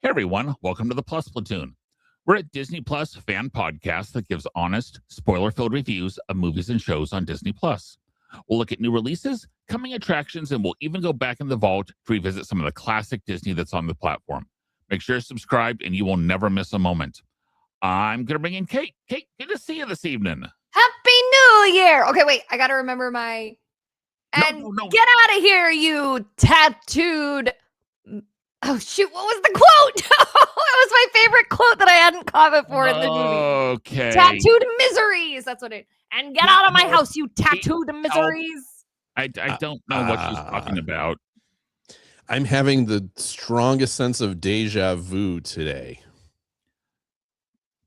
Hey everyone, welcome to the Plus Platoon. We're a Disney Plus fan podcast that gives honest, spoiler-filled reviews of movies and shows on Disney Plus. We'll look at new releases, coming attractions, and we'll even go back in the vault to revisit some of the classic Disney that's on the platform. Make sure you're subscribed and you will never miss a moment. I'm going to bring in Kate. Kate, good to see you this evening. Happy New Year! Okay, wait, I gotta remember my... No. Get out of here, you tattooed... Oh, shoot, what was the quote? That was my favorite quote that I hadn't caught before in the movie. Okay. Tattooed miseries, that's what it... And get out of my house, you tattooed miseries. I don't know what she's talking about. I'm having the strongest sense of deja vu today.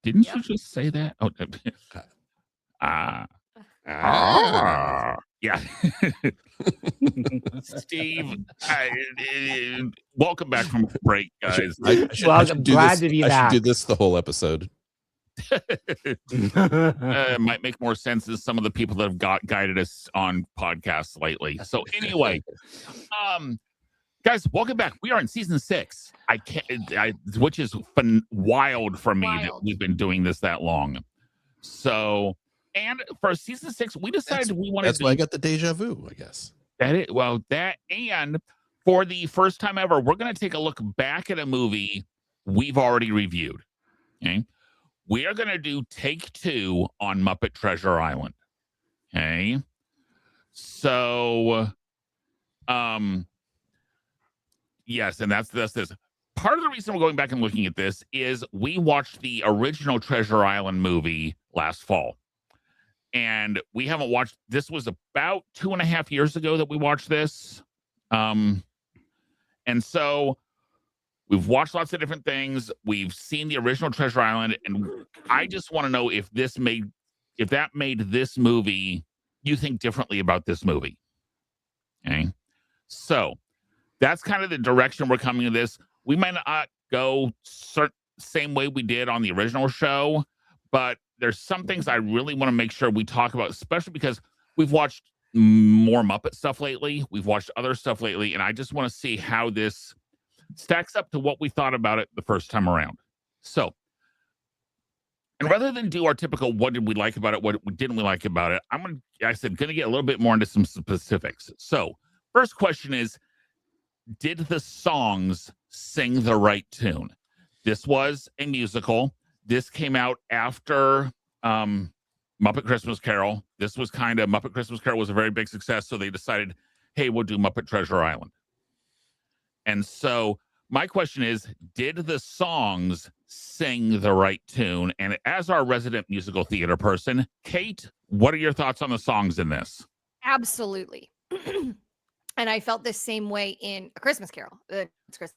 Didn't you just say that? Oh, yeah. Steve, welcome back from break, guys. I should do this the whole episode. It might make more sense than some of the people that have guided us on podcasts lately. So anyway, guys, welcome back. We are in season 6. Which is wild for me that we've been doing this that long. So, and for season 6, we decided we wanted. That's why I got the deja vu, I guess. And for the first time ever, we're going to take a look back at a movie we've already reviewed. Okay, we are going to do take 2 on Muppet Treasure Island. Okay, so, yes, and that's this. Part of the reason we're going back and looking at this is we watched the original Treasure Island movie last fall. And we haven't watched, this was about 2.5 years ago that we watched this. And so we've watched lots of different things. We've seen the original Treasure Island. And I just want to know if that made this movie, you think differently about this movie. Okay. So that's kind of the direction we're coming to this. We might not go same way we did on the original show, but there's some things I really want to make sure we talk about, especially because we've watched more Muppet stuff lately. We've watched other stuff lately, and I just want to see how this stacks up to what we thought about it the first time around. So, and rather than do our typical what did we like about it, what didn't we like about it, going to get a little bit more into some specifics. So, first question is, did the songs sing the right tune? This was a musical. This came out after Muppet Christmas Carol. This was Muppet Christmas Carol was a very big success, so they decided, hey, we'll do Muppet Treasure Island. And so my question is, did the songs sing the right tune? And as our resident musical theater person, Kate, what are your thoughts on the songs in this? Absolutely. And I felt the same way in A Christmas Carol. It's Christmas.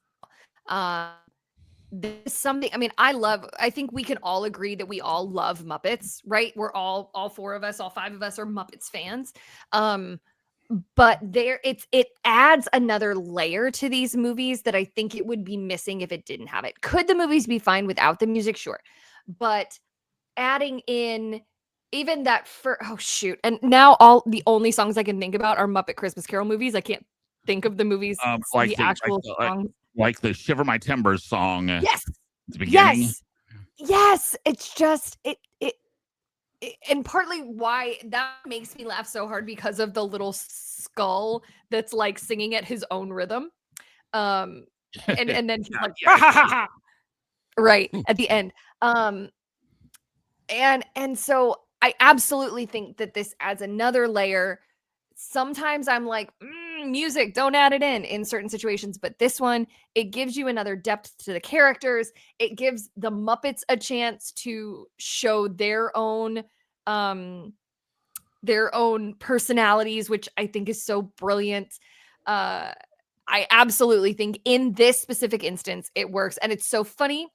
There's something, I mean, I think we can all agree that we all love Muppets, right? We're all 4 of us, all 5 of us are Muppets fans. But it adds another layer to these movies that I think it would be missing if it didn't have it. Could the movies be fine without the music? Sure. But adding in even that and now the only songs I can think about are Muppet Christmas Carol movies. I can't think of the movies, the actual songs. Like the Shiver My Timbers song. Yes. At the beginning. Yes. It's just it and partly why that makes me laugh so hard because of the little skull that's like singing at his own rhythm. And then he's like, ha, ha, ha, ha. Right at the end. And so I absolutely think that this adds another layer. Sometimes I'm like, music, don't add it in certain situations. But this one, it gives you another depth to the characters. It gives the Muppets a chance to show their own personalities, which I think is so brilliant. I absolutely think in this specific instance, it works. And it's so funny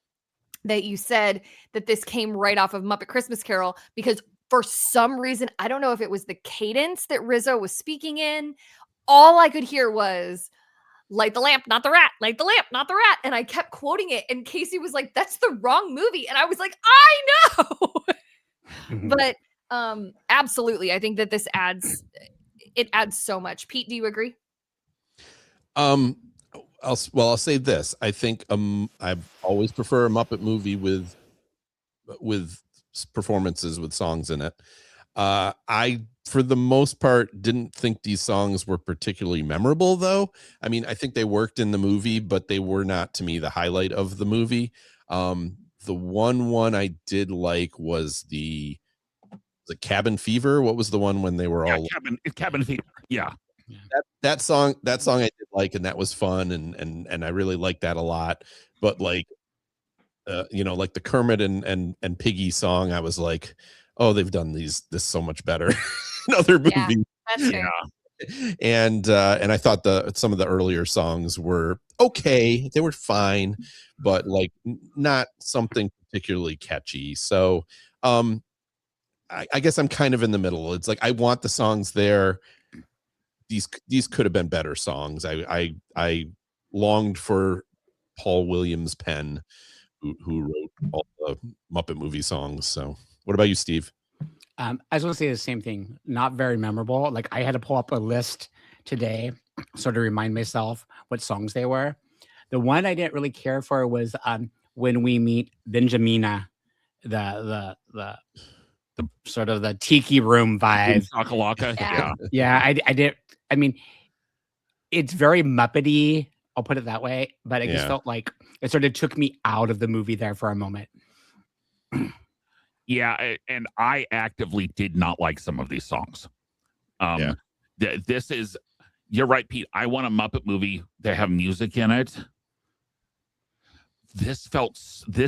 that you said that this came right off of Muppet Christmas Carol, because for some reason, I don't know if it was the cadence that Rizzo was speaking in. All I could hear was, light the lamp, not the rat, light the lamp, not the rat. And I kept quoting it. And Casey was like, that's the wrong movie. And I was like, I know. But absolutely. I think that this adds so much. Pete, do you agree? I'll say this. I think I've always prefer a Muppet movie with performances with songs in it. I, for the most part, didn't think these songs were particularly memorable, though. I mean, I think they worked in the movie, but they were not, to me, the highlight of the movie. The one I did like was the Cabin Fever. What was the one when they were all Cabin Fever? Yeah, that song I did like, and that was fun, and I really liked that a lot. But like, like the Kermit and Piggy song, I was like, oh, they've done this so much better in other movies. Yeah, that's fair. And I thought some of the earlier songs were okay. They were fine, but like not something particularly catchy. So I guess I'm kind of in the middle. It's like I want the songs there. These could have been better songs. I longed for Paul Williams' pen, who wrote all the Muppet movie songs. So what about you, Steve? I was going to say the same thing. Not very memorable. Like I had to pull up a list today, sort of remind myself what songs they were. The one I didn't really care for was When We Meet Benjamina, the sort of the tiki room vibe. Shakalaka. Yeah. I did. I mean, it's very Muppety. I'll put it that way. But I just felt like it sort of took me out of the movie there for a moment. Yeah, and I actively did not like some of these songs. This is, you're right, Pete. I want a Muppet movie that have music in it. This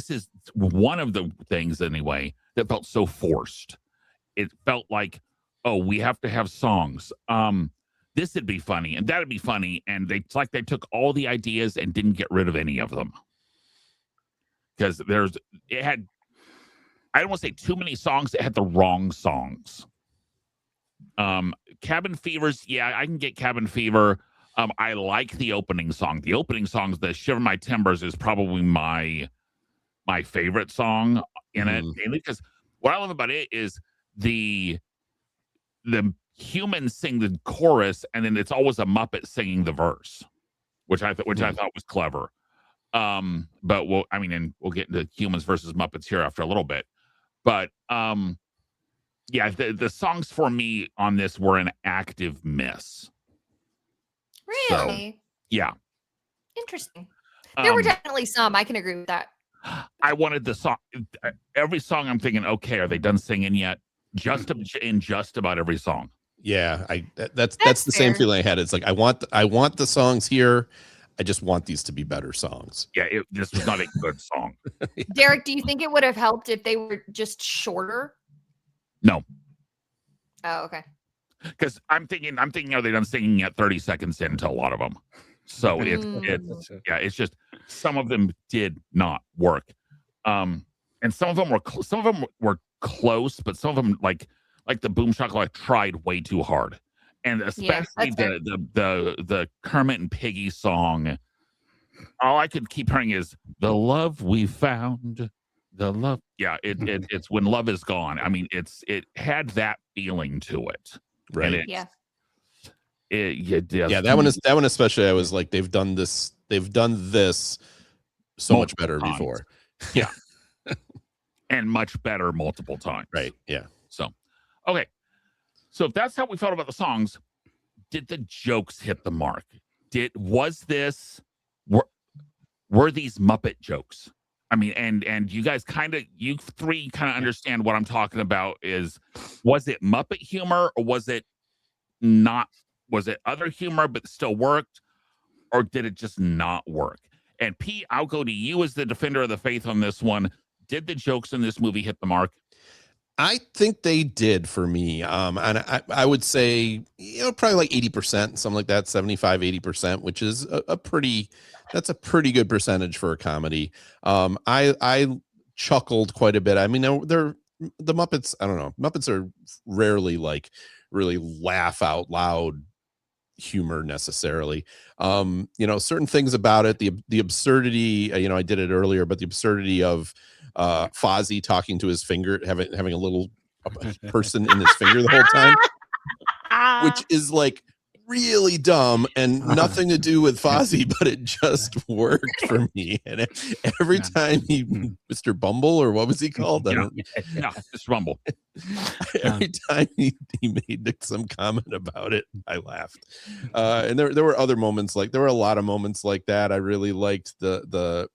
is one of the things anyway that felt so forced. It felt like, oh, we have to have songs. This would be funny and that'd be funny, and it's like they took all the ideas and didn't get rid of any of them. Because I don't want to say too many songs that had the wrong songs. Cabin Fever's, yeah, I can get Cabin Fever. I like the opening song. The opening song, the Shiver My Timbers, is probably my favorite song in it. Mainly because what I love about it is the humans sing the chorus, and then it's always a Muppet singing the verse, which I thought was clever. But we'll get into humans versus Muppets here after a little bit. But yeah, the songs for me on this were an active miss. Really? So, yeah. Interesting. There were definitely some. I can agree with that. I wanted the song. Every song I'm thinking, okay, are they done singing yet? In just about every song. Yeah, that's the same feeling I had. It's like I want the songs here. I just want these to be better songs. Yeah, this was not a good song. Derek, do you think it would have helped if they were just shorter? No. Oh, okay. Because I'm thinking, are they done singing at 30 seconds into a lot of them? So it's just some of them did not work, and some of them were close, but some of them like the Boom Shakalaka tried way too hard, and especially the Kermit and Piggy song. All I could keep hearing is the love we found, the love. Yeah, it's when love is gone. I mean, it had that feeling to it. Right. That one especially. I was like, they've done this so much better before. Yeah. And much better multiple times. Right. Yeah. So, okay. So if that's how we felt about the songs, did the jokes hit the mark? Were these Muppet jokes? I mean, and you guys you three kind of understand what I'm talking about. Was it Muppet humor, or was it not? Was it other humor but still worked, or did it just not work? And Pete, I'll go to you as the defender of the faith on this one. Did the jokes in this movie hit the mark? I think they did for me. And I would say, probably like 80%, something like that, 75-80%, which is that's a pretty good percentage for a comedy. I chuckled quite a bit. I mean, the Muppets, I don't know. Muppets are rarely like really laugh out loud humor necessarily. Certain things about it, the absurdity, I did it earlier, but the absurdity of Fozzie talking to his finger, having a little person in his finger the whole time, which is like really dumb and nothing to do with Fozzie, but it just worked for me. And every time Mr. Bumble, or what was he called? Yeah, Mr. Bumble. Every time he made some comment about it, I laughed. And there were other moments there were a lot of moments like that. I really liked the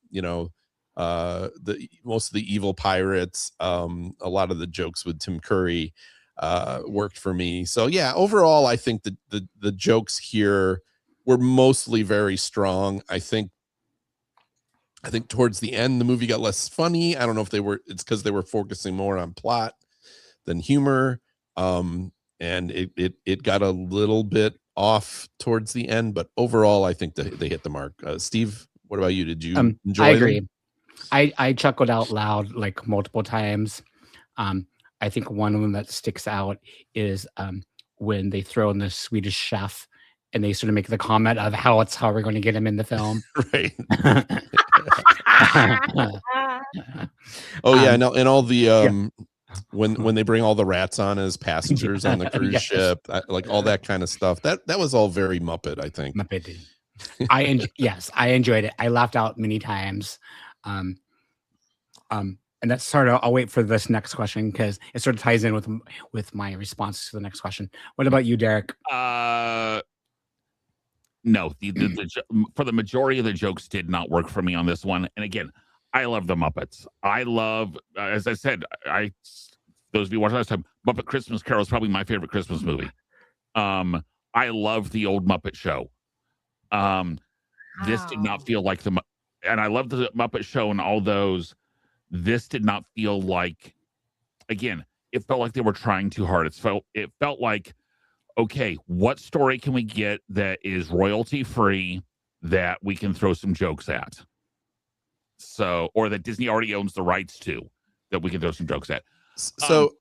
most of the evil pirates. A lot of the jokes with Tim Curry worked for me. So yeah, overall, I think the jokes here were mostly very strong. I think towards the end, the movie got less funny. I don't know if it's because they were focusing more on plot than humor. And it got a little bit off towards the end, but overall, I think they hit the mark. Steve, what about you? Did you enjoy I agree. them? I chuckled out loud like multiple times. I think one of them that sticks out is when they throw in the Swedish chef and they sort of make the comment of how we're going to get him in the film. Right. Oh yeah, and all the when they bring all the rats on as passengers on the cruise ship, like all that kind of stuff. That was all very Muppet, I think. Muppet. I enjoyed it. I laughed out many times. And that's sort of, I'll wait for this next question because it sort of ties in with my response to the next question. What about you, Derek? No, for the majority of the jokes did not work for me on this one. And again, I love the Muppets. I love, as I said, those of you watching last time, Muppet Christmas Carol is probably my favorite Christmas movie. I love the old Muppet Show. This did not feel like and I love the Muppet Show and all those. This did not feel like, again, it felt like they were trying too hard. It felt like, okay, what story can we get that is royalty free that we can throw some jokes at? So, or that Disney already owns the rights to, that we can throw some jokes at. So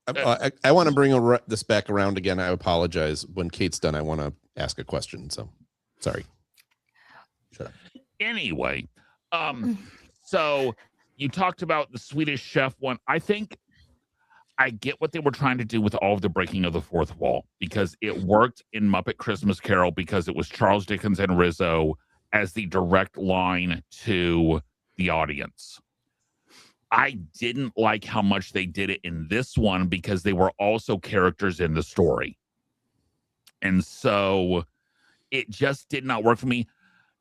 I want to bring this back around again. I apologize. When Kate's done, I want to ask a question. So sorry. Shut up. Anyway, so you talked about the Swedish chef one. I think I get what they were trying to do with all of the breaking of the fourth wall, because it worked in Muppet Christmas Carol because it was Charles Dickens and Rizzo as the direct line to the audience. I didn't like how much they did it in this one because they were also characters in the story. And so it just did not work for me.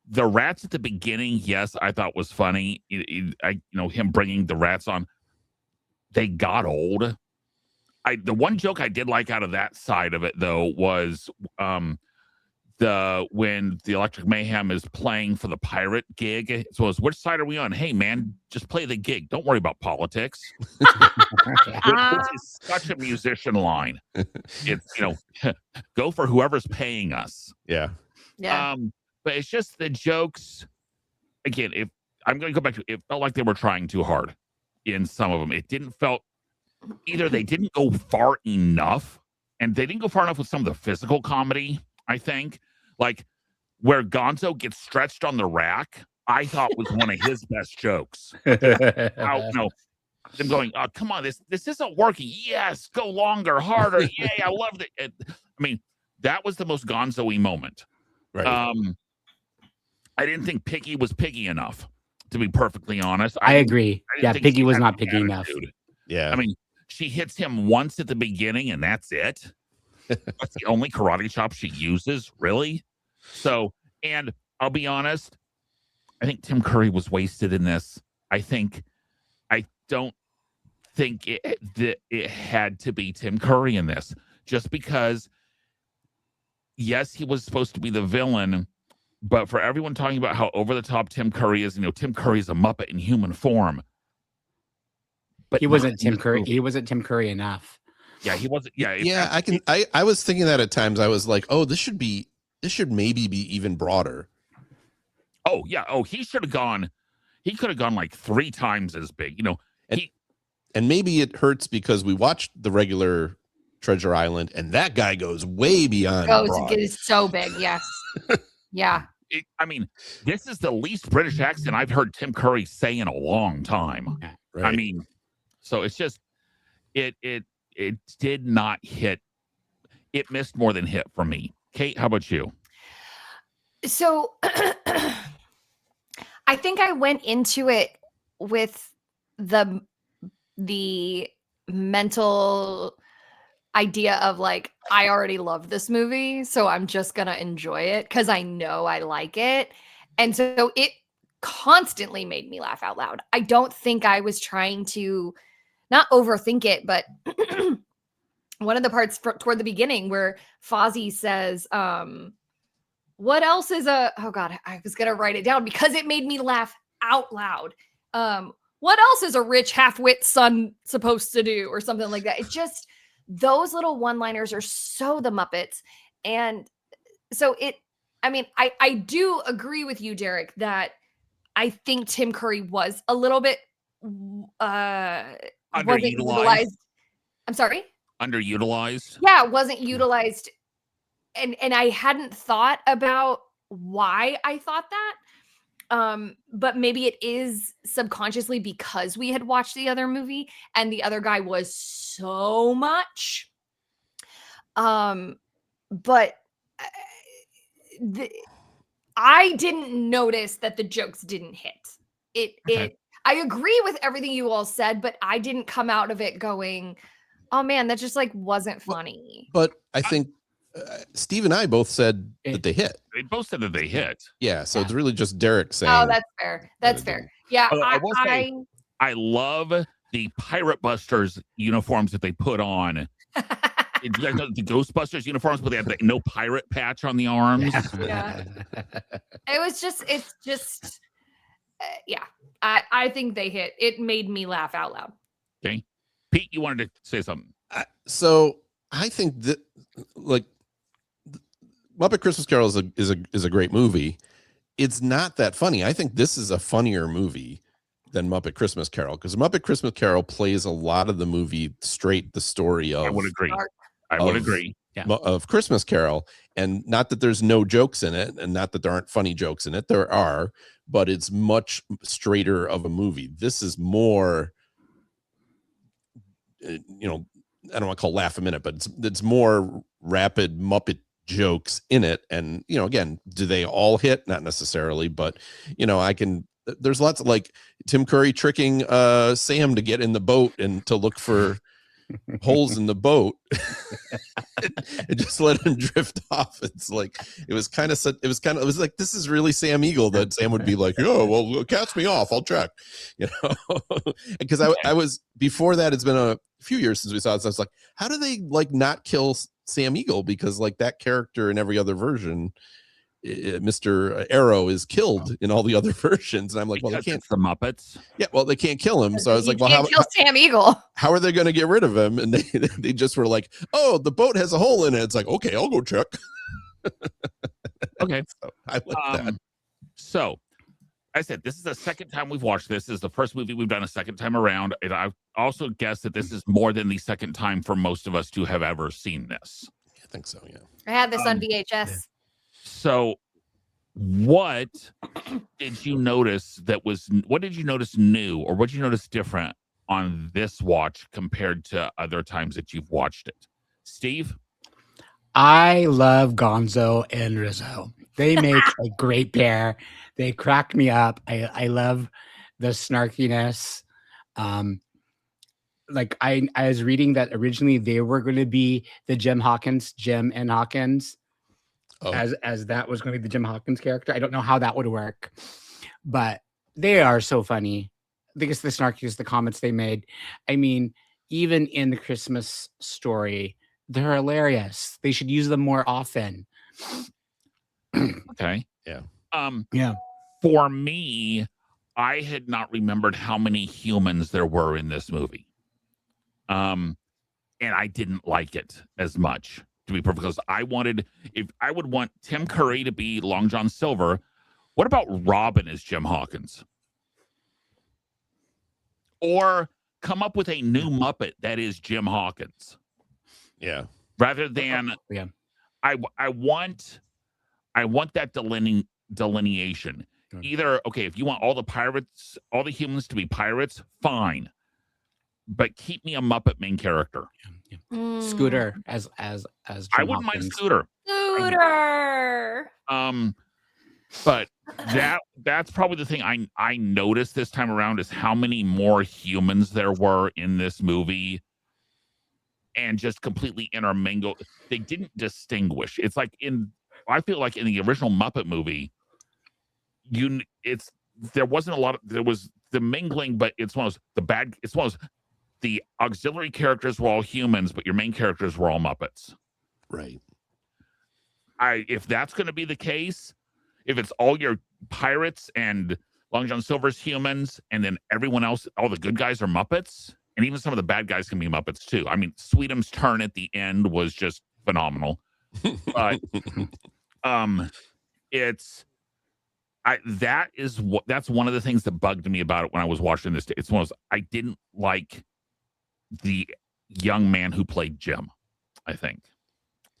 The rats at the beginning, yes, I thought was funny. Him bringing the rats on, they got old. The one joke I did like out of that side of it though was when the Electric Mayhem is playing for the pirate gig. So it's, which side are we on? Hey man, just play the gig. Don't worry about politics. Which is such a musician line. It's go for whoever's paying us. Yeah. Yeah. But it's just the jokes. Again, if I'm going to go back to it, felt like they were trying too hard in some of them. It didn't felt either they didn't go far enough, and they didn't go far enough with some of the physical comedy. I think like where Gonzo gets stretched on the rack, I thought was one of his best jokes. Them going, oh, come on, this isn't working. Yes, go longer, harder. Yay, I loved it. I mean, that was the most Gonzo-y moment. Right. I didn't think Piggy was piggy enough, to be perfectly honest. I agree. Yeah, Piggy was not piggy enough. Yeah. I mean, she hits him once at the beginning, and that's it. That's the only karate chop she uses, really. So, and I'll be honest, I think Tim Curry was wasted in this. I don't think it had to be Tim Curry in this, just because, yes, he was supposed to be the villain, but for everyone talking about how over the top Tim Curry is, Tim Curry is a Muppet in human form. But he wasn't Tim Curry. He wasn't Tim Curry enough. Yeah, he wasn't. Yeah, yeah. I was thinking that at times. I was like, oh, this should maybe be even broader. Oh yeah. Oh, he should have gone. He could have gone like 3 times as big. And maybe it hurts because we watched the regular Treasure Island, and that guy goes way beyond. It is so big. Yes. Yeah. I mean, this is the least British accent I've heard Tim Curry say in a long time. Right. I mean, so it's just it did not hit. It missed more than hit for me. Kate, how about you? So I think I went into it with the mental idea of like, I already love this movie, so I'm just gonna enjoy it because I know I like it. And so it constantly made me laugh out loud. I don't think I was trying to not overthink it, but one of the parts toward the beginning where Fozzie says, what else is oh God, I was gonna write it down because it made me laugh out loud. What else is a rich half-wit son supposed to do, or something like that? It just, those little one-liners are so the Muppets. And so I mean, I do agree with you, Derek, that I think Tim Curry was a little bit wasn't Underutilized. utilized. I'm sorry? Underutilized. Yeah, it wasn't utilized. And I hadn't thought about why I thought that. But maybe it is subconsciously because we had watched the other movie and the other guy was so much. But I didn't notice that the jokes didn't hit. I agree with everything you all said, but I didn't come out of it going, oh man, that just like wasn't funny. But I think Steve and I both said that they hit. They both said that they hit. Yeah, so it's really just Derek saying. Oh, that's fair. That's fair. Yeah, I will say, I love the Pirate Busters uniforms that they put on. The Ghostbusters uniforms, but they have the no pirate patch on the arms. Yeah. It's just, yeah. I think they hit. It made me laugh out loud. Okay, Pete, you wanted to say something. So I think that, like, Muppet Christmas Carol is a great movie. It's not that funny. I think this is a funnier movie than Muppet Christmas Carol, because Muppet Christmas Carol plays a lot of the movie straight the story of. I would agree. I would agree. Yeah. Of Christmas Carol, and not that there's no jokes in it, and not that there aren't funny jokes in it. There are, but it's much straighter of a movie. This is more, I don't want to call laugh a minute, but it's more rapid Muppet jokes in it. And again, do they all hit? Not necessarily, but there's lots of, like, Tim Curry tricking Sam to get in the boat and to look for holes in the boat and just let him drift off. It's like, it was like, this is really Sam Eagle, that Sam would be like, oh, well, cast me off, I'll check, because I was, before that, it's been a few years since we saw it, so I was like, how do they like not kill Sam Eagle? Because like that character in every other version, Mr. Arrow, is killed in all the other versions, and I'm like, well, they can't. It's the Muppets. Yeah, well, they can't kill him. So I was like, well, how kill Sam Eagle? How are they going to get rid of him? And they just were like, oh, the boat has a hole in it. It's like, okay, I'll go check. Okay, so I like that. So I said, this is the second time we've watched this. This is the first movie we've done a second time around, and I also guess that this is more than the second time for most of us to have ever seen this. I think so. Yeah, I had this on VHS. Yeah. So what did you notice what did you notice new, or what did you notice different on this watch compared to other times that you've watched it? Steve? I love Gonzo and Rizzo. They make a great pair. They crack me up. I love the snarkiness. Like I was reading that originally they were going to be the Jim and Hawkins. Oh. As that was going to be the Jim Hawkins character. I don't know how that would work, but they are so funny. I think it's the snarkiest, the comments they made. I mean, even in the Christmas Story, they're hilarious. They should use them more often. Okay. Yeah. Yeah. For me, I had not remembered how many humans there were in this movie. And I didn't like it as much, to be perfect, because if I would want Tim Curry to be Long John Silver, what about Robin as Jim Hawkins? Or come up with a new Muppet that is Jim Hawkins. Yeah. Rather than, Yeah. I want that delineation. Good. Either, okay, if you want all the humans to be pirates, fine. but keep me a Muppet main character. Scooter as Jim I wouldn't mind Hopkins. Scooter. Scooter. But that's probably the thing I noticed this time around is how many more humans there were in this movie, and just completely intermingled. They didn't distinguish. It's like I feel like in the original Muppet movie, there wasn't a lot of, there was the mingling, but it's one of those, the auxiliary characters were all humans, but your main characters were all Muppets. Right. If that's going to be the case, if it's all your pirates and Long John Silver's humans, and then everyone else, all the good guys are Muppets, and even some of the bad guys can be Muppets too. I mean, Sweetums' turn at the end was just phenomenal. But that's one of the things that bugged me about it when I was watching this. It's one of those, I didn't like the young man who played Jim, I think,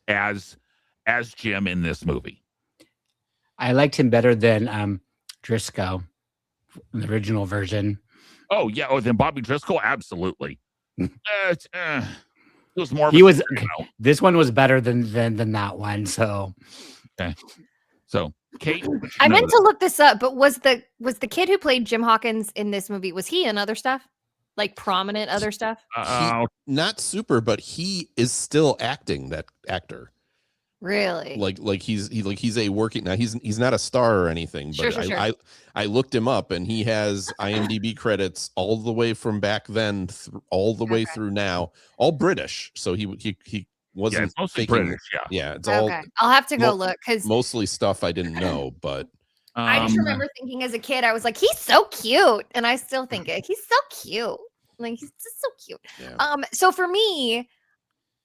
as Jim in this movie. I liked him better than Driscoll in the original version. Oh yeah. Oh, then Bobby Driscoll, absolutely. It was more. This one was better than that one. So, okay. So, Kate, I meant to look this up, but was the kid who played Jim Hawkins in this movie, was he in other stuff, like prominent other stuff? Not super, but he is still acting. That actor. Really? Like he's a working now. He's not a star or anything, but Sure. I looked him up, and he has IMDb credits all the way from back then, all the way through now, all British. So he wasn't it's mostly faking, British. Yeah, it's okay. I'll have to go look, because mostly stuff I didn't know, but I just remember thinking as a kid, I was like, he's so cute, and I still think it. He's so cute. Like, he's just so cute. Yeah. So for me,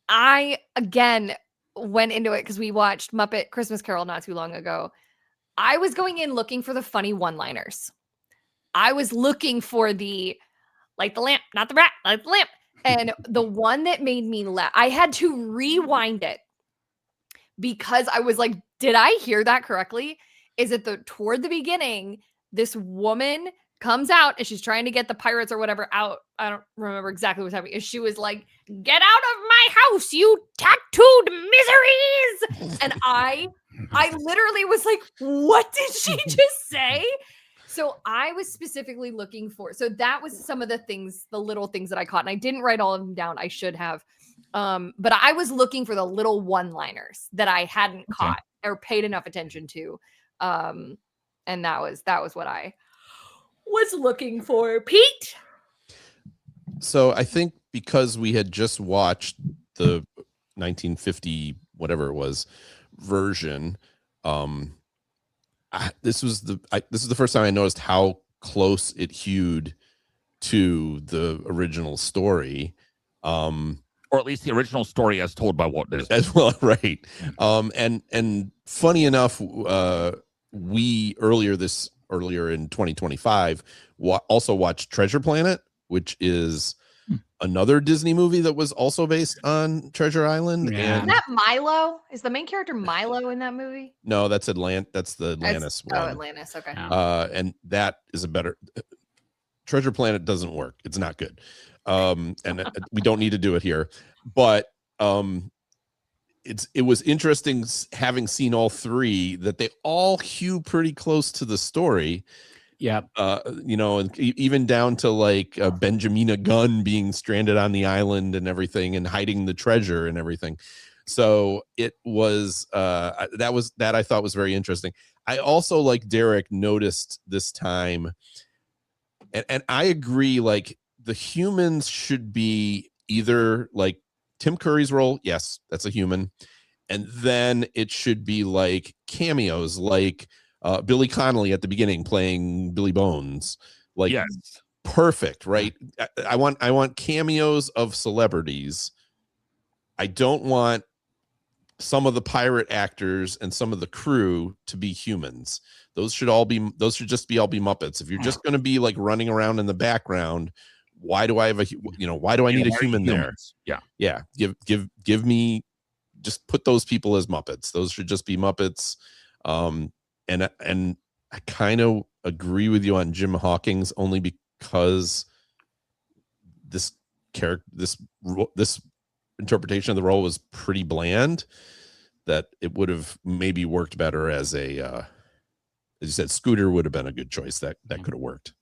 I again went into it because we watched Muppet Christmas Carol not too long ago. I was going in looking for the funny one-liners. I was looking for the light the lamp, not the rat, light the lamp. And the one that made me laugh, I had to rewind it because I was like, did I hear that correctly? Is it toward the beginning, this woman comes out and she's trying to get the pirates or whatever out. I don't remember exactly what's happening. She was like, get out of my house, you tattooed miseries. And I literally was like, what did she just say? So I was specifically looking for, so that was some of the things, the little things that I caught. And I didn't write all of them down. I should have. But I was looking for the little one-liners that I hadn't caught or paid enough attention to. And that was what I was looking for. Pete? So I think because we had just watched the 1950 whatever it was version, this was the first time I noticed how close it hewed to the original story, or at least the original story as told by Walt Disney as well, right? And funny enough, we earlier in 2025 also watched Treasure Planet, which is another Disney movie that was also based on Treasure Island. Yeah. Isn't that Milo? Is the main character Milo in that movie? No, that's That's the Atlantis one. Oh, Atlantis. Okay. And that is a better. Treasure Planet doesn't work. It's not good. And we don't need to do it here. But it was interesting having seen all three that they all hew pretty close to the story. Yeah. And even down to like Benjamina Gunn being stranded on the island and everything and hiding the treasure and everything. So it was that I thought was very interesting. I also, like Derek, noticed this time, and I agree, like the humans should be either like Tim Curry's role. Yes, that's a human. And then it should be like cameos, like Billy Connolly at the beginning playing Billy Bones. Like, yes. Perfect, right? I want cameos of celebrities. I don't want some of the pirate actors and some of the crew to be humans. Those should just all be Muppets. If you're just going to be like running around in the background, why do I have why do I need a human there? Yeah. Give me, just put those people as Muppets. Those should just be Muppets. And I kind of agree with you on Jim Hawkins, only because character, this interpretation of the role was pretty bland, that it would have maybe worked better as a as you said, Scooter would have been a good choice. That could have worked.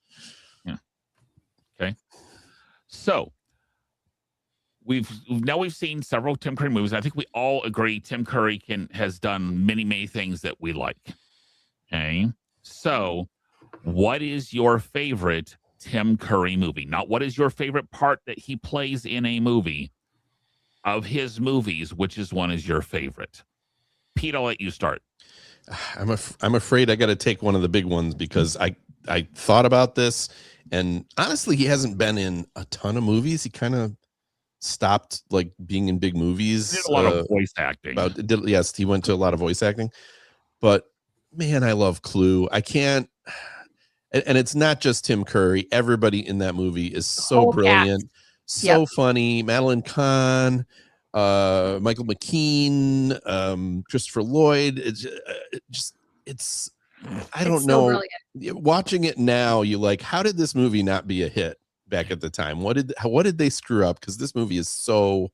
Yeah. Okay. So we've seen several Tim Curry movies. I think we all agree Tim Curry has done many things that we like. Okay. So what is your favorite Tim Curry movie? Not what is your favorite part that he plays in a movie. Of his movies, which one is your favorite? Pete, I'll let you start. I'm afraid I got to take one of the big ones, because I thought about this, and honestly, he hasn't been in a ton of movies. He kind of stopped like being in big movies. He did a lot of voice acting. Yes, he went to a lot of voice acting. But man, I love Clue. I can't. And it's not just Tim Curry. Everybody in that movie is so brilliant, so funny. Madeline Kahn, Michael McKean, Christopher Lloyd. It's I don't know. Brilliant. Watching it now, you like, how did this movie not be a hit back at the time? What did they screw up? Because this movie is so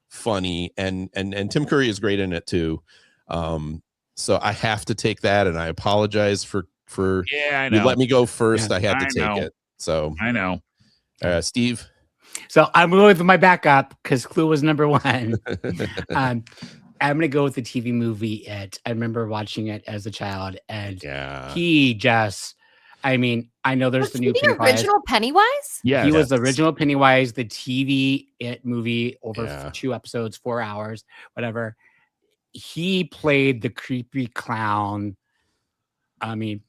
funny, and Tim Curry is great in it too. So I have to take that, and I apologize for I know. You let me go first. I had to take it. So I know. Steve. So I'm going with my backup because Clue was number one. I'm going to go with the TV movie It. I remember watching it as a child, and he just, I mean, I know there's the new Pennywise. Original Pennywise? Yeah, he was the original Pennywise, the TV It movie over 2 episodes, 4 hours, whatever. He played the creepy clown. I mean,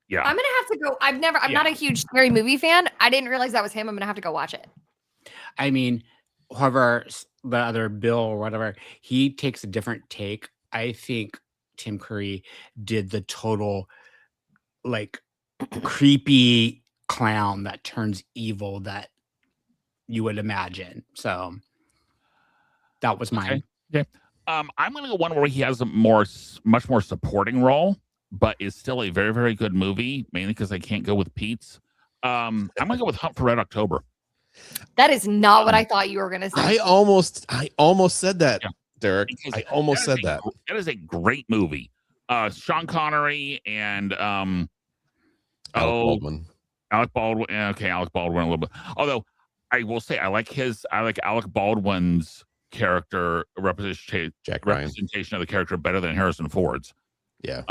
yeah. I'm gonna have to go. I'm not a huge scary movie fan. I didn't realize that was him. I'm gonna have to go watch it. I mean, whoever the other Bill or whatever, he takes a different take. I think Tim Curry did the total like creepy clown that turns evil that you would imagine. So that was mine. Okay. I'm gonna go one where he has a much more supporting role, but is still a very, very good movie, mainly because I can't go with Pete's. I'm gonna go with Hunt for Red October. That is not what I thought you were gonna say. I almost said that, Derek. I almost said that. That is a great movie. Sean Connery and Alec Baldwin. Alec Baldwin. Okay, Alec Baldwin a little bit. Although I will say I like Alec Baldwin's character representation of the character better than Harrison Ford's. Yeah.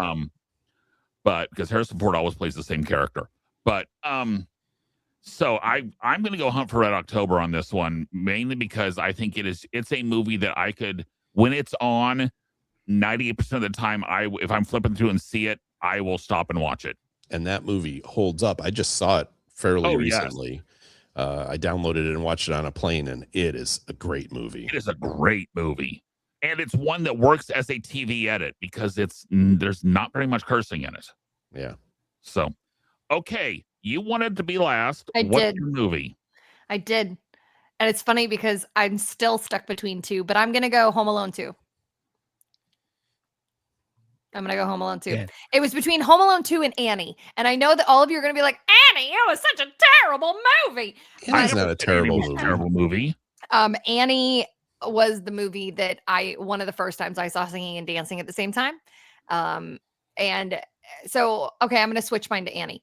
But because Harrison Ford always plays the same character. But so I'm gonna go Hunt for Red October on this one, mainly because I think it's a movie that I could, when it's on 98% of the time, if I'm flipping through and see it, I will stop and watch it. And that movie holds up. I just saw it fairly recently. Yes. I downloaded it and watched it on a plane, and it is a great movie. It is a great movie. And it's one that works as a TV edit because there's not very much cursing in it. Yeah. So, okay. You wanted to be last. I What's did. Your movie? I did. And it's funny because I'm still stuck between two, but I'm going to go Home Alone 2. I'm going to go Home Alone 2. Yeah. It was between Home Alone 2 and Annie. And I know that all of you are going to be like, Annie, it was such a terrible movie. It's not a terrible movie. Annie was the movie that one of the first times I saw singing and dancing at the same time. And so, okay, I'm going to switch mine to Annie.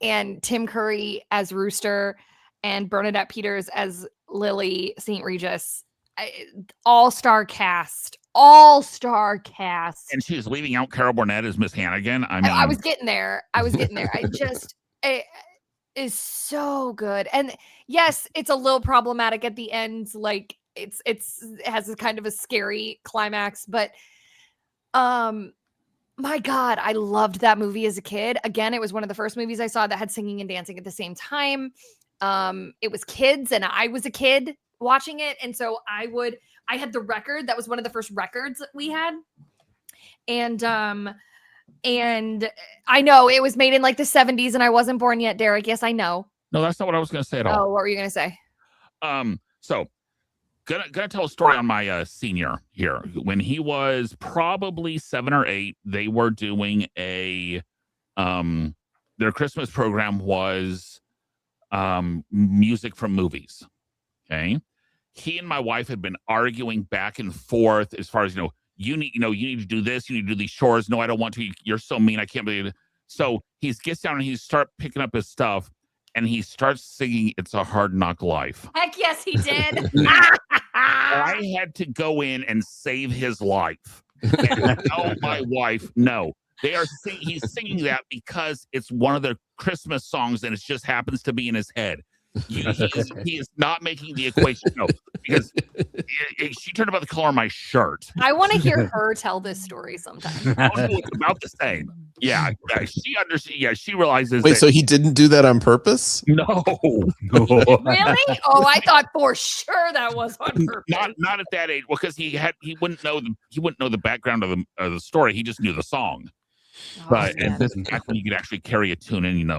And Tim Curry as Rooster and Bernadette Peters as Lily St. Regis. All-star cast. And she was leaving out Carol Burnett as Miss Hannigan. I was getting there. It is so good. And yes, it's a little problematic at the end. Like it has a kind of a scary climax, but my God, I loved that movie as a kid. Again, it was one of the first movies I saw that had singing and dancing at the same time. It was kids, and I was a kid watching it. And so I had the record. That was one of the first records that we had. And I know it was made in like the 70s, and I wasn't born yet, Derek. Yes, I know. No, that's not what I was going to say at all. Oh, what were you going to say? So gonna tell a story on my senior here. When he was probably 7 or 8, they were doing their Christmas program was music from movies. Okay. He and my wife had been arguing back and forth as far as, you need to do this, you need to do these chores. No, I don't want to. You're so mean. I can't believe it. So he gets down and he starts picking up his stuff and he starts singing It's a Hard Knock Life. Heck yes, he did. I had to go in and save his life. And tell my wife, no. He's singing that because it's one of the Christmas songs and it just happens to be in his head. He is not making the equation. No, because she turned about the color of my shirt. I want to hear her tell this story sometime. It's about the same. Yeah, she understands. Yeah, she realizes. Wait, so he didn't do that on purpose? No. Really? Oh, I thought for sure that was on purpose. Not at that age. Well, because he wouldn't know the background of the story. He just knew the song. But this is back when you could actually carry a tune in,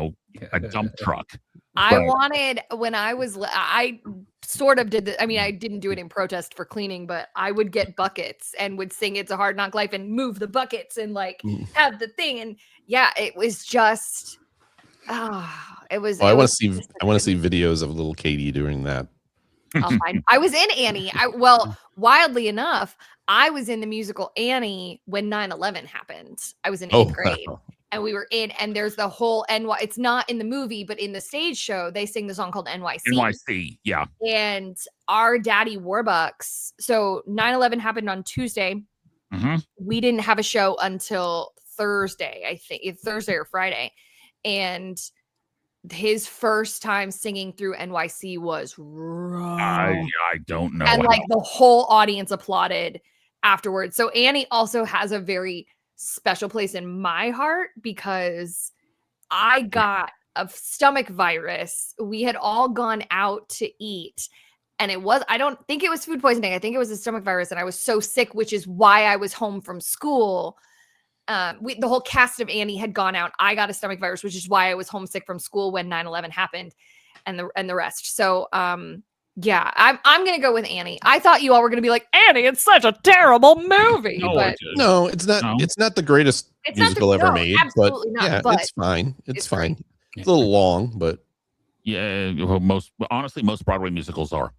a dump truck. When I sort of did I didn't do it in protest for cleaning, but I would get buckets and would sing It's a Hard Knock Life and move the buckets and have the thing. And yeah, it was just, it was. I want to see videos of little Katie doing that. I'll find. I was in Annie. Wildly enough, I was in the musical Annie when 9/11 happened. I was in 8th grade. Wow. And we were in, and there's the whole it's not in the movie, but in the stage show, they sing the song called NYC. NYC, yeah. And our daddy Warbucks. So 9/11 happened on Tuesday. Mm-hmm. We didn't have a show until Thursday, I think, Thursday or Friday. And his first time singing through NYC was rough. I don't know. And the whole audience applauded afterwards. So Annie also has a very special place in my heart because I got a stomach virus. We had all gone out to eat and I don't think it was food poisoning. I think it was a stomach virus and I was so sick, which is why I was home from school. The whole cast of Annie had gone out. I got a stomach virus, which is why I was homesick from school when 9/11 happened and the rest. So, yeah, I'm gonna go with Annie. I thought you all were gonna be like, Annie, it's such a terrible movie. No, it's not. No. It's not the greatest musical ever made. Absolutely but not. Yeah, but it's fine. It's fine. Great. It's a little long, but yeah, most Broadway musicals are.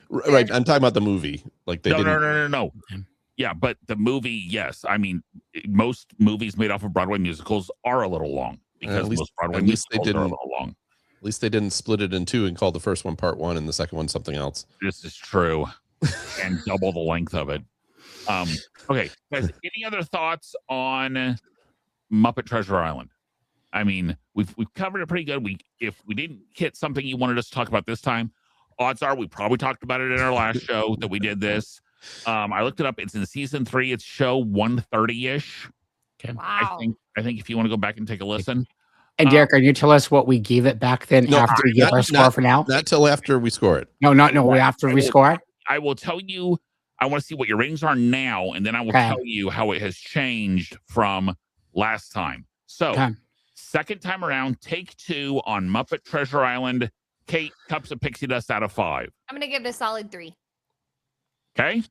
Right. I'm talking about the movie. No. Yeah, but the movie, yes. I mean, most movies made off of Broadway musicals are a little long because most Broadway musicals are a little long. At least they didn't split it in two and call the first one part one and the second one something else. This is true. And double the length of it. Okay, guys, any other thoughts on Muppet Treasure Island? I mean, we've covered it pretty good. If we didn't hit something you wanted us to talk about this time, odds are we probably talked about it in our last show that we did this. I looked it up. It's in season 3. It's show 130-ish. Okay. Wow. I think if you want to go back and take a listen. And Derek, can you tell us what we gave it back then after we give our score for now? Not till after we score it. No, after we score it. I will tell you, I want to see what your ratings are now, and then I will tell you how it has changed from last time. So, second time around, take 2 on Muppet Treasure Island. Kate, cups of pixie dust out of 5. I'm gonna give it a solid 3. Okay.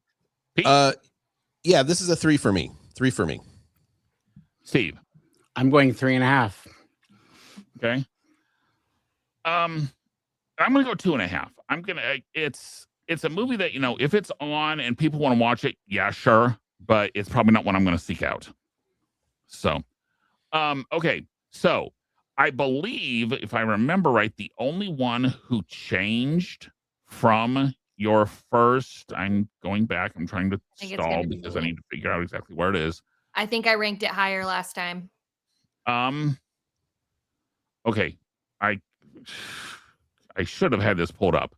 Pete? Yeah, this is a 3 for me. 3 for me. Steve? I'm going 3.5. Okay. I'm gonna go 2.5. It's a movie that, if it's on and people want to watch it, yeah, sure, but it's probably not one I'm gonna seek out. So, okay. So I believe, if I remember right, the only one who changed from your first, I'm going back, I'm trying to stall because I need to figure out exactly where it is. I think I ranked it higher last time. Okay. I should have had this pulled up.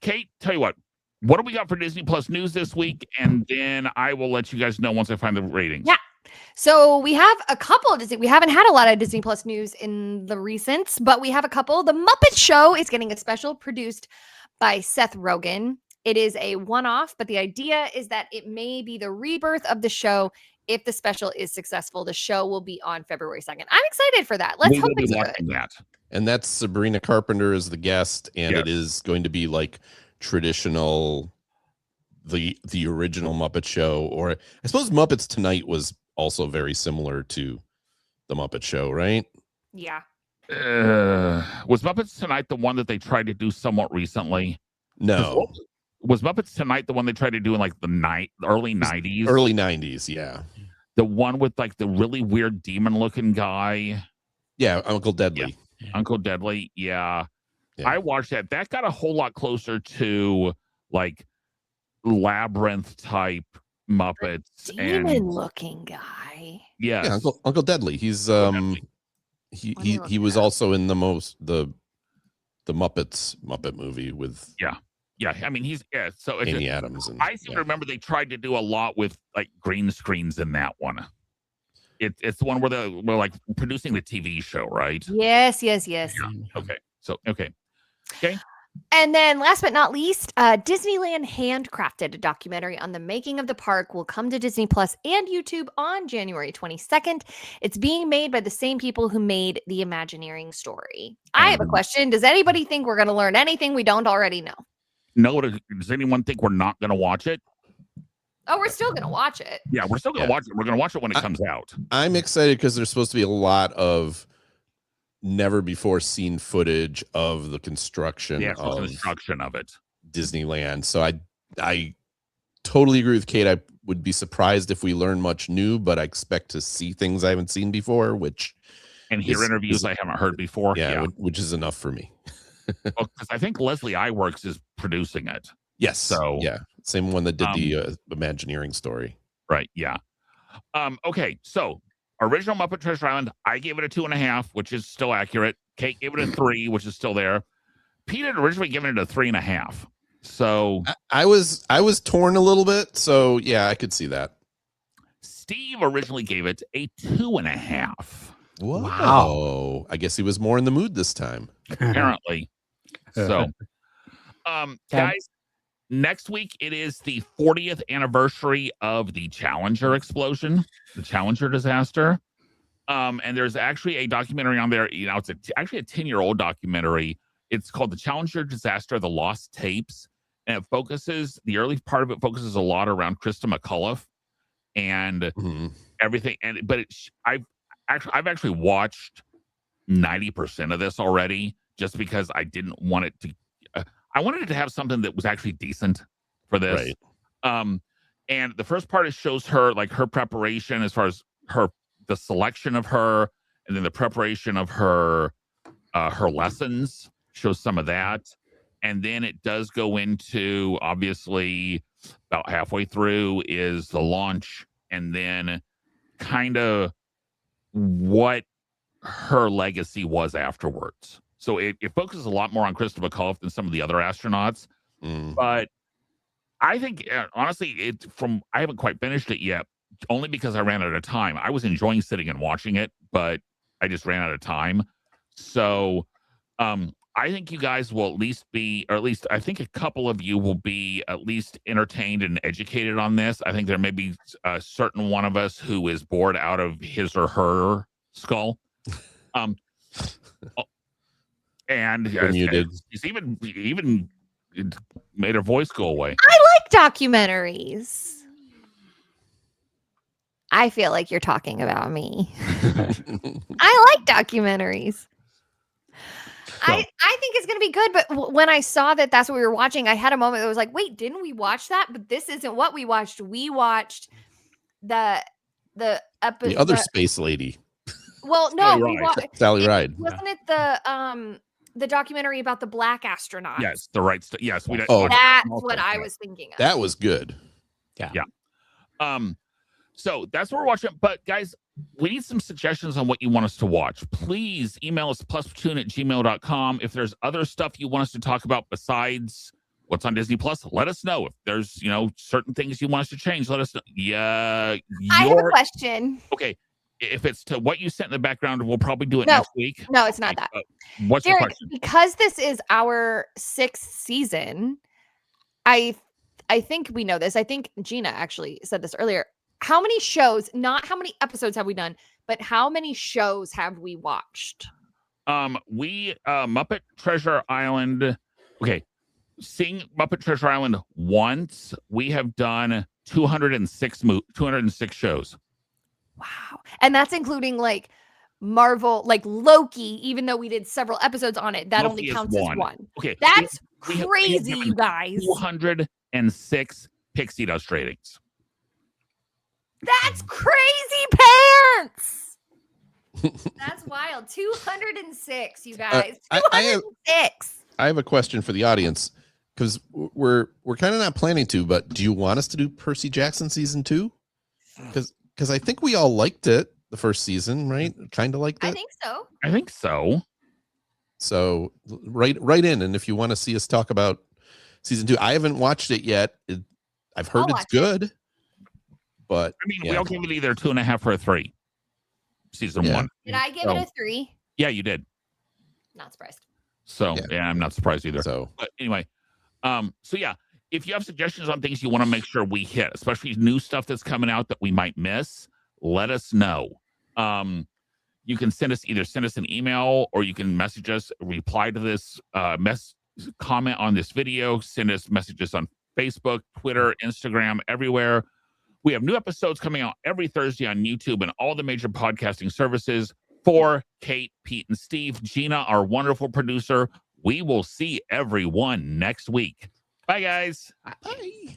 Kate, tell you what do we got for Disney Plus news this week? And then I will let you guys know once I find the ratings. Yeah. So we have a couple of Disney. We haven't had a lot of Disney Plus news in the recents, but we have a couple. The Muppet Show is getting a special produced by Seth Rogen. It is a one-off, but the idea is that it may be the rebirth of the show. If the special is successful, the show will be on February 2nd. I'm excited for that. Let's hope it's good. That. And that's Sabrina Carpenter is the guest, and it is going to be like traditional, the original Muppet Show, or I suppose Muppets Tonight was also very similar to the Muppet Show, right? Yeah. Was Muppets Tonight the one that they tried to do somewhat recently? No, Was Muppets Tonight the one they tried to do in like the early 90s? early 90s. Yeah. The one with like the really weird demon looking guy. Yeah. Uncle Deadly. Yeah. Uncle Deadly. Yeah. Yeah. I watched that. That got a whole lot closer to like labyrinth type Muppets. And Demon-looking guy. yes. Yeah. Uncle Deadly. He's Deadly. he was also in the Muppet movie with Yeah. I mean, he's so it's Amy Adams. And I seem to remember they tried to do a lot with like green screens in that one. It's the one where we're like producing the TV show, right? Yes. Okay. So okay. And then last but not least, Disneyland Handcrafted, a documentary on the making of the park, will come to Disney Plus and YouTube on January 22nd. It's being made by the same people who made the Imagineering story. I have a question. Does anybody think we're going to learn anything we don't already know? No, does anyone think we're not going to watch it? Oh, we're still going to watch it. Yeah, we're still going to watch it. We're going to watch it when it comes out. I'm excited because there's supposed to be a lot of never before seen footage of the construction of it. Disneyland. So I totally agree with Kate. I would be surprised if we learn much new, but I expect to see things I haven't seen before, and hear interviews I haven't heard before. Yeah. Which is enough for me. Because I think Leslie Iwerks is producing it. Yes. So yeah, same one that did the Imagineering story. Right. Yeah. Okay. So original Muppet Treasure Island, I gave it a 2.5, which is still accurate. Kate gave it a 3, which is still there. Pete had originally given it a 3.5. So I was torn a little bit. So yeah, I could see that. Steve originally gave it a 2.5. Whoa. Wow. I guess he was more in the mood this time. Apparently. So guys, next week it is the 40th anniversary of the Challenger explosion, the Challenger disaster. And there's actually a documentary on there. You know, it's actually a 10-year-old documentary. It's called The Challenger Disaster: The Lost Tapes. And it focuses, the early part of it focuses a lot around Krista McAuliffe and everything. But I've actually watched 90% of this already, just because I didn't want it to. I wanted it to have something that was actually decent for this. Right. And the first part shows her like her preparation as far as the selection of her, and then the preparation of her lessons, shows some of that. And then it does go into, obviously, about halfway through is the launch, and then kind of what her legacy was afterwards. So it focuses a lot more on Krista McAuliffe than some of the other astronauts. But I think, honestly, I haven't quite finished it yet, only because I ran out of time. I was enjoying sitting and watching it, but I just ran out of time. So I think you guys will at least be, or at least I think a couple of you will be at least entertained and educated on this. I think there may be a certain one of us who is bored out of his or her skull. And you did. He's even made her voice go away. I like documentaries. I feel like you're talking about me. I like documentaries. So. I think it's going to be good, but when I saw that that's what we were watching, I had a moment that was like, wait, didn't we watch that? But this isn't what we watched. We watched the other space lady. Well, no, Sally Ride. Wasn't it the documentary about the black astronauts? Yes, the right. Yes, we. That's what I was thinking of. That was good. Yeah. So that's what we're watching. But guys, we need some suggestions on what you want us to watch. Please email us plusplatoon@gmail.com. If there's other stuff you want us to talk about besides what's on Disney Plus, let us know. If there's, certain things you want us to change, let us know. Yeah. I have a question. Okay. If it's to what you sent in the background, we'll probably do it next week. No, it's not that. What's your question? Because this is our 6th season, I think we know this. I think Gina actually said this earlier. How many shows, not how many episodes have we done, but how many shows have we watched? Muppet Treasure Island. Okay. Seeing Muppet Treasure Island once, we have done 206 shows. Wow. And that's including like Marvel, like Loki, even though we did several episodes on it, that Loki only is counts as one. one. Okay. That's we have crazy, given you guys. 206 pixie dust ratings. That's crazy pants. That's wild. 206, you guys. I have 206. I have a question for the audience because we're kind of not planning to, but do you want us to do Percy Jackson season 2? Because I think we all liked it the first season, right? Kind of liked it. I think so. I think so. So write in, and if you want to see us talk about season 2, I haven't watched it yet. I've heard I'll it's watch good, but I mean, we all gave it either 2.5 or a 3. Season 1. Did I give it a 3? Yeah, you did. Not surprised. So yeah, I'm not surprised either. So But anyway, so yeah, if you have suggestions on things you want to make sure we hit, especially new stuff that's coming out that we might miss, let us know. You can send us an email, or you can message us, reply to this comment on this video, send us messages on Facebook, Twitter, Instagram, everywhere. We have new episodes coming out every Thursday on YouTube and all the major podcasting services. For Kate, Pete, and Steve, Gina, our wonderful producer, we will see everyone next week. Bye, guys. bye.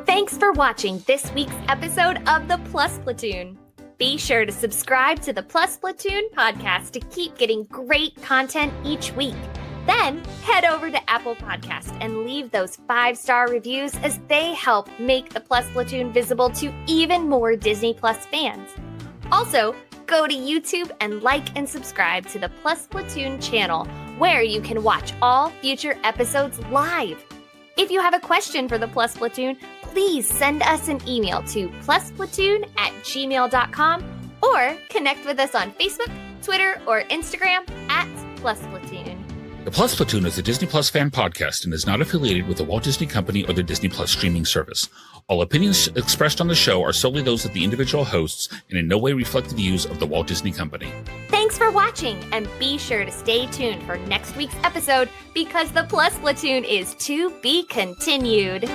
Thanks for watching this week's episode of the Plus Platoon. Be sure to subscribe to the Plus Platoon podcast to keep getting great content each week. Then head over to Apple Podcasts and leave those 5-star reviews, as they help make the Plus Platoon visible to even more Disney Plus fans. Also, go to YouTube and like and subscribe to the Plus Platoon channel, where you can watch all future episodes live. If you have a question for the Plus Platoon, please send us an email to plusplatoon@gmail.com, or connect with us on Facebook, Twitter, or Instagram @PlusPlatoon. The Plus Platoon is a Disney Plus fan podcast and is not affiliated with the Walt Disney Company or the Disney Plus streaming service. All opinions expressed on the show are solely those of the individual hosts and in no way reflect the views of the Walt Disney Company. Thanks for watching, and be sure to stay tuned for next week's episode, because the Plus Platoon is to be continued.